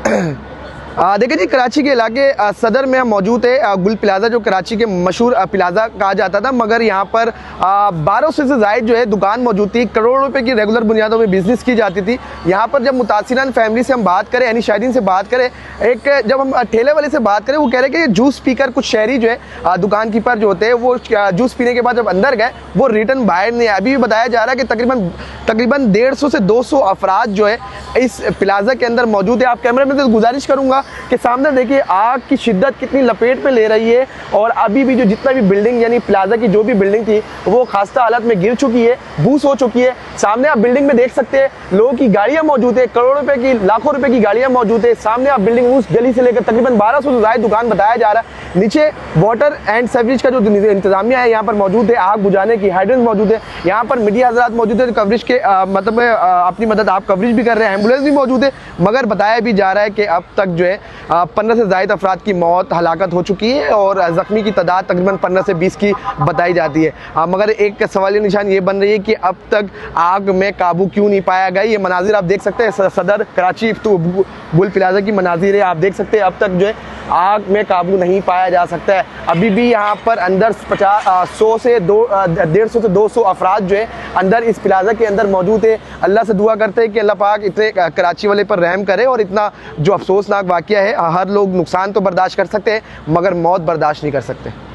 देखिए जी, कराची के इलाके सदर में हम मौजूद है। गुल प्लाजा जो कराची के मशहूर प्लाजा कहा जाता था, मगर यहाँ पर 1200 से ज़ायद जो है दुकान मौजूद थी। करोड़ों रुपए की रेगुलर बुनियादों में बिजनेस की जाती थी। यहाँ पर जब मुतासिरान फैमिली से हम बात करें, यानी शायरीन से बात करें, एक जब हम ठेले वाले से बात करें, वो कह रहे हैं कि जूस पीकर कुछ शहरी जो है दुकान कीपर जो होते हैं, वो जूस पीने के बाद जब अंदर गए वो रिटर्न बाहर नहीं आए। अभी भी बताया जा रहा है कि तकरीबन 150 से 200 अफराद जो है इस प्लाजा के अंदर मौजूद है। आप कैमरे में तो गुजारिश करूंगा कि सामने देखिए आग की शिद्दत कितनी लपेट में ले रही है, और अभी भी जो जितना भी बिल्डिंग यानी प्लाजा की जो भी बिल्डिंग थी वो खास्ता हालत में गिर चुकी है, बूस हो चुकी है। सामने आप बिल्डिंग में देख सकते हैं लोगों की गाड़ियां मौजूद है, करोड़ों रुपए की लाखों रुपए की गाड़ियां मौजूद है। सामने आप बिल्डिंग उस गली से लेकर तकरीबन 1200 से ज़ायद दुकान बताया जा रहा है। नीचे वाटर एंड सीवरेज का जो इंतजामिया है यहाँ पर मौजूद है, आग बुझाने की हाइड्रेंट मौजूद है। यहाँ पर मीडिया हजरात मौजूद है, कवरेज के मतलब अपनी मदद आप कवरेज भी कर रहे हैं, एम्बुलेंस भी मौजूद है। मगर बताया भी जा रहा है कि अब तक जो है 15 से ज़ायद अफराद की मौत हलाकत हो चुकी है, और ज़ख्मी की तादाद तकरीबन 15 से 20 की बताई जाती है। मगर एक सवालिया निशान ये बन रही है कि अब तक आग में काबू क्यों नहीं पाया गया। ये मनाजिर आप देख सकते हैं, सदर कराची तो गुल प्लाजा की मनाजिर है, आप देख सकते हैं अब तक जो है आग में काबू नहीं पाया जा सकता है। अभी भी यहाँ पर अंदर 100 से 150 से 200 अफराद जो है अंदर इस प्लाजा के अंदर मौजूद है। अल्लाह से दुआ करते हैं कि अल्लाह पाक इतने कराची वाले पर रहम करे, और इतना जो अफसोसनाक वाक़या है, हर लोग नुकसान तो बर्दाश्त कर सकते हैं मगर मौत बर्दाश्त नहीं कर सकते।